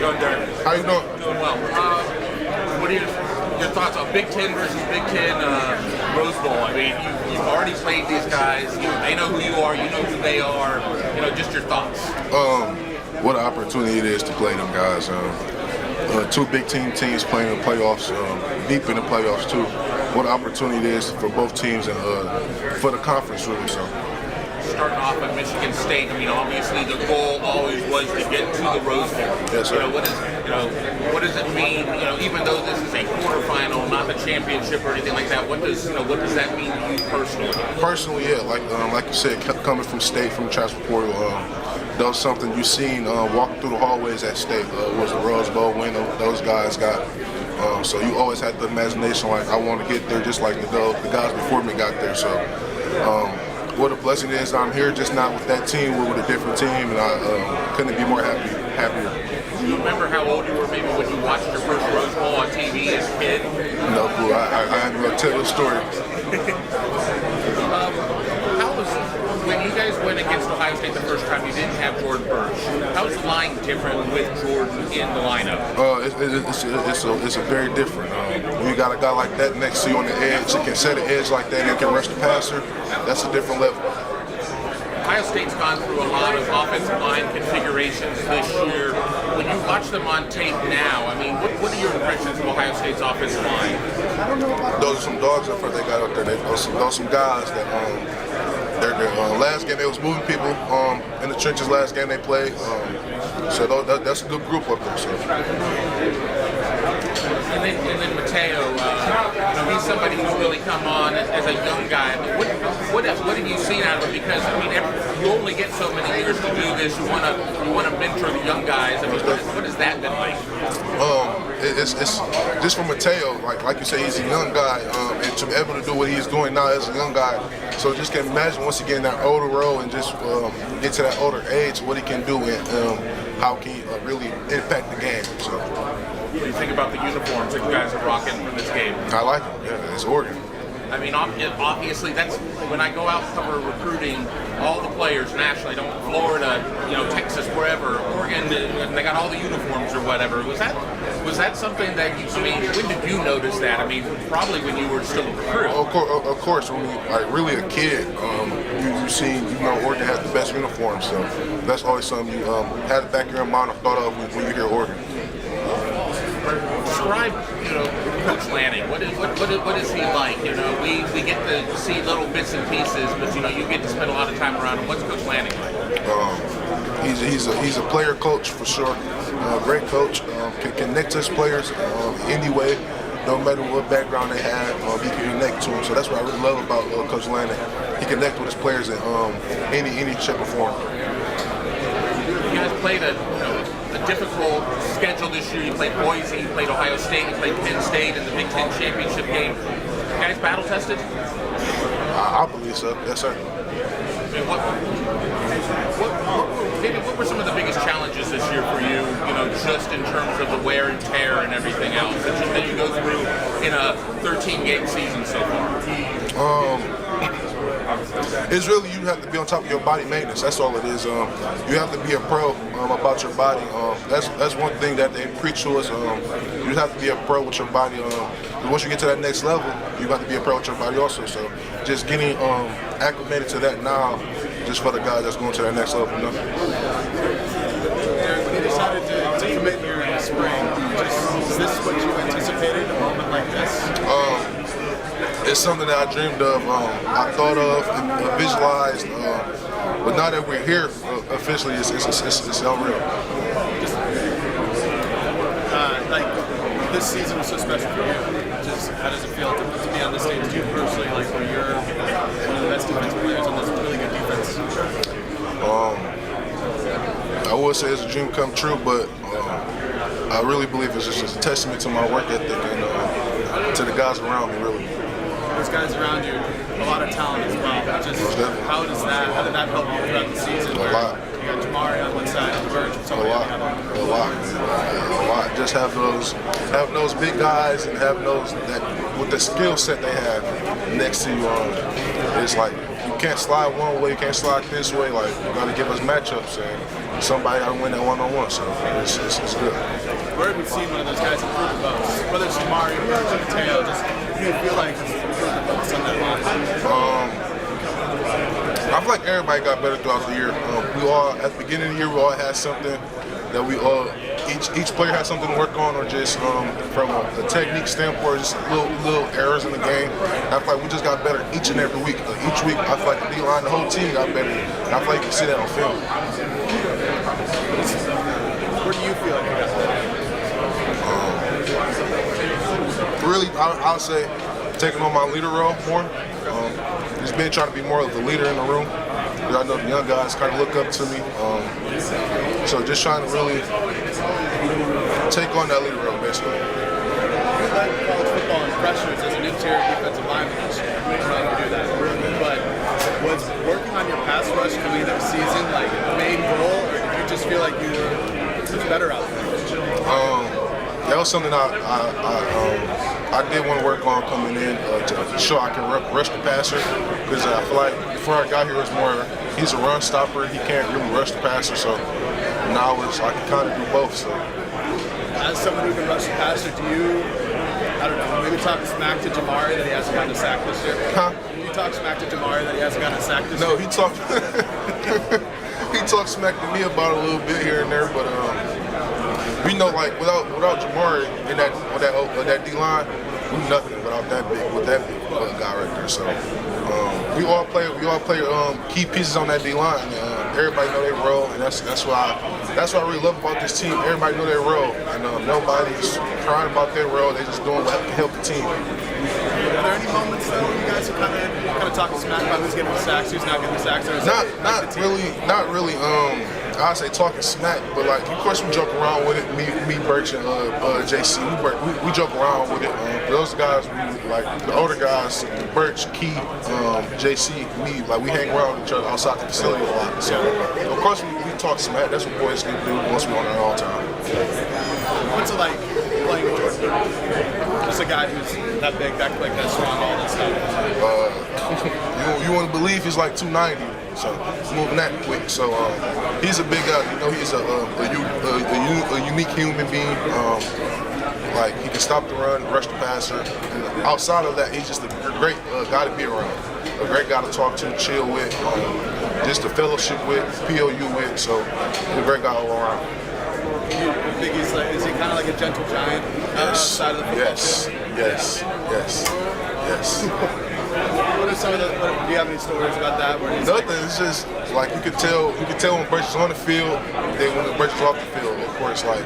going, Derrick? How you doing? Doing well. What are your thoughts on Big Ten versus Big Ten Rose Bowl? I mean, you've already played these guys. They know who you are. You know who they are. Just your thoughts. What an opportunity it is to play them guys. Two Big Ten teams playing in the playoffs, deep in the playoffs too. What an opportunity it is for both teams and for the conference really. So. Starting off at Michigan State, I mean, obviously the goal always was to get to the Rose Bowl. Yes, sir. What does it mean? Even though this is a quarterfinal, not the championship or anything like that, what does that mean to you personally? Personally, yeah, like you said, coming from State, from the transfer portal, that was something you seen walking through the hallways at State. Was the Rose Bowl win those guys got. So you always had the imagination like I want to get there, just like the guys before me got there. So. What a blessing it is I'm here, just not with that team, we're with a different team, and I couldn't be more happier. Do you remember how old you were maybe when you watched your first Rose Bowl on TV as a kid? No clue. I ain't gonna tell you a story. How was, when you guys went against Ohio State the first time, you didn't have Jordan Burch. How is the line different with Jordan in the lineup? It's a very different. When you got a guy like that next to you on the edge, that can set an edge like that and can rush the passer, that's a different level. Ohio State's gone through a lot of offensive line configurations this year. When you watch them on tape now, I mean, what are your impressions of Ohio State's offensive line? Those are some dogs up there they got out there. Those are some guys that their last game they was moving people in the trenches. Last game they played, so that's a good group up there. So. And then Mateo, he's somebody who's really come on as a young guy. I mean, what have you seen out of him? Because I mean, you only get so many years to do this. You want to mentor the young guys. I mean, what has that been like? It's just for Mateo, like you say, he's a young guy, and to be able to do what he's doing now as a young guy. So just can imagine once he get in that older role and just get to that older age, what he can do and how can he really impact the game. So. What do you think about the uniforms that you guys are rocking for this game? I like them. Yeah, it's Oregon. I mean, obviously, that's when I go out and cover recruiting. All the players nationally, Florida, Texas, wherever, Oregon, they got all the uniforms or whatever. Was that something that when did you notice that? I mean, probably when you were still a recruit. Of course, when you really a kid, you've seen, Oregon has the best uniforms, so that's always something you had the back of your mind or thought of when you hear Oregon. Describe, Coach Lanning. What is he like? We get to see little bits and pieces, but you get to spend a lot of time around him. What's Coach Lanning like? He's a player coach for sure. Great coach. Can connect to his players anyway. No matter what background they have, he can connect to them. So that's what I really love about Coach Lanning. He connects with his players in any shape or form. You guys played a difficult schedule this year. You played Boise, you played Ohio State, you played Penn State in the Big Ten championship game. You guys battle tested? I believe so. Yes, sir. And what were some of the biggest challenges this year for you? Just in terms of the wear and tear and everything else that you go through in a 13-game season so far. It's really you have to be on top of your body maintenance. That's all it is. You have to be a pro about your body. That's one thing that they preach to us. You have to be a pro with your body. Once you get to that next level, you have to be a pro with your body also. So just getting acclimated to that now, just for the guys that's going to that next level. When you decided to commit here in the spring, is this what you anticipated, a moment like this? It's something that I dreamed of, I thought of, and visualized, but now that we're here officially, it's unreal. This season was so special for you. Just how does it feel to be on this stage? You personally, where you're one of the best defensive players on this really good defense? I would say it's a dream come true, but I really believe it's just a testament to my work ethic and to the guys around me, really. Those guys around you, a lot of talent as well. How did that help you throughout the season? A lot. You got Jamari on one side, Burge, a lot. Just have those big guys and have those that with the skill set they have next to you. It's like you can't slide one way, you can't slide this way. Like you got to give us matchups, and somebody got to win that one-on-one. So it's good. Where have we seen one of those guys improve the most? Whether it's Jamari or Mateo, just who do you feel like has improved the most on that line? I feel like everybody got better throughout the year. We all, at the beginning of the year, we all had something that we all, each player had something to work on, or just from a technique standpoint, just little errors in the game. I feel like we just got better each and every week. Each week, I feel like the D-line, the whole team got better. And I feel like you can see that on film. Where do you feel like you got better? Really, I would say taking on my leader role more. Just been trying to be more of the leader in the room. I know the young guys kind of look up to me. So just trying to really take on that leader role, basically. You like college football and pressures as an interior defensive lineman this year. You trying to do that. But was working on your pass rush coming into the season like the main goal, or did you just feel like you were just better out there? That was something I did want to work on coming in to show I can rush the passer, because I feel like before I got here, it was more he's a run stopper. He can't really rush the passer, so now I can kind of do both. So, as someone who can rush the passer, do you, I don't know, maybe talk smack to Jamari that he hasn't gotten a sack this year? Huh? You talk smack to Jamari that he hasn't gotten a sack this year? No, he talked he talked smack to me about it a little bit here and there, but we know, like, without Jamari in that D line, we nothing without that big guy right there. So we all play key pieces on that D line. Everybody know their role, and that's what I really love about this team. Everybody know their role, and nobody's crying about their role. They just doing what can help the team. Are there any moments though you guys are kind of talking smack about who's getting the sacks, who's not getting the sacks? Or is Not really. I say talking smack, but like, of course we joke around with it. Me, Birch, and JC, we joke around with it. Those guys, like the older guys, Birch, Key, JC, me, like we hang around with each other outside the facility a lot. So of course we talk smack. That's what boys can do once we're on there all the time. What's it like playing with Jordan? Just a guy who's that big, that quick, that strong, all that stuff. You wouldn't believe he's like 290. So he's moving that quick. So he's a big guy. He's a unique human being. Like, he can stop the run, rush the passer. And outside of that, he's just a great guy to be around. A great guy to talk to, chill with, just a fellowship with, POU with. So he's a great guy all around. You think is he kind of like a gentle giant outside of the football? Yes. What are some of the? Do you have any stories about that? Where nothing. It's just like you could tell when Birch is on the field, then when Birch is off the field. Of course, like,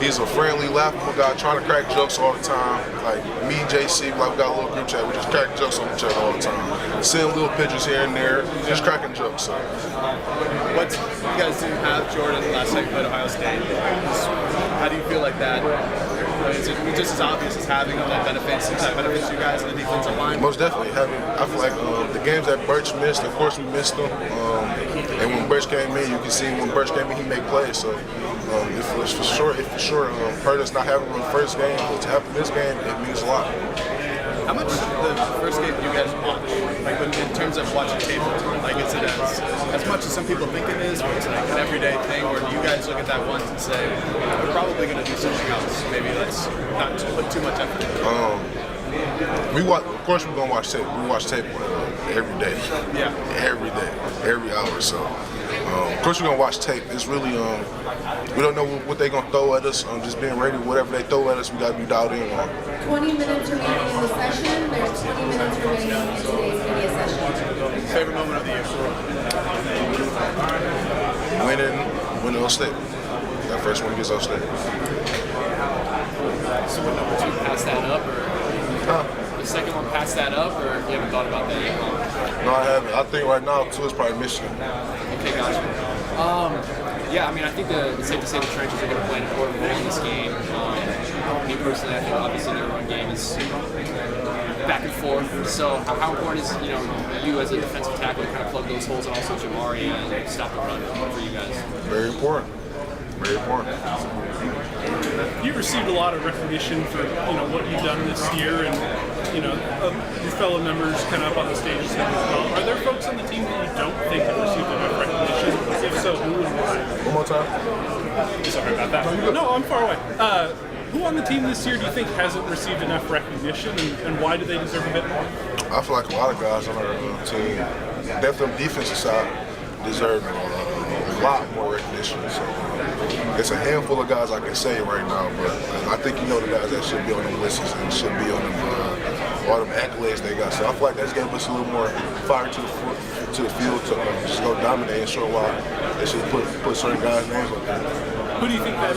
he's a friendly, laughable guy, trying to crack jokes all the time. Like me, JC, like we got a little group chat. We just crack jokes on each other all the time. Send little pictures here and there, just cracking jokes. So. What you guys didn't have Jordan last time you played Ohio State? How do you feel like that? Is it just as obvious as having that benefits you guys in the defensive line? Most definitely. I feel like the games that Birch missed, of course we missed them. And when Birch came in, you can see when Birch came in, he made plays. So it for sure hurt us not having him in the first game, but to have him this game, it means a lot. How much the first game do you guys watch? Like, in terms of watching tape, like, is it as much as some people think it is, or it's like an everyday thing, or do you guys look at that once and say, we're probably going to do something else? Maybe let's not put too much effort into it. Of course we're going to watch tape. We watch tape every day. Yeah. Every day. Every hour. So, of course we're going to watch tape. It's really, we don't know what they're going to throw at us. Just being ready, whatever they throw at us, we got to be dialed in on. 20 minutes remaining in the session. There's 20 minutes remaining in today's media session. Favorite moment of the year? Winning Ohio State. That first one against Ohio State. So would number 2 pass that up, or the second one pass that up, or you haven't thought about that yet? No, I haven't. I think right now 2 is probably Michigan. Okay, gotcha. Yeah, I mean, I think it's safe to say the trenches are going to play an important role in this game. Me personally, I think obviously their run game is back and forth. So how important is you as a defensive tackle to kind of plug those holes, and also Jamari and stop the run for you guys? Very important. Very important. You received a lot of recognition for what you've done this year, and your fellow members kind of up on the stage and stuff as well. Are there folks on the team that you don't think have received enough recognition? If so, who and why? One more time. Sorry about that. No, I'm far away. Who on the team this year do you think hasn't received enough recognition, and why do they deserve a bit more? I feel like a lot of guys on our team, definitely on the defensive side, deserve a lot more recognition. So it's a handful of guys I can say right now, but I think the guys that should be on the lists and should be on all them accolades they got. So I feel like that's gave us a little more fire to the field to just go dominate and show why they should put certain guys' names up there. Who do you think that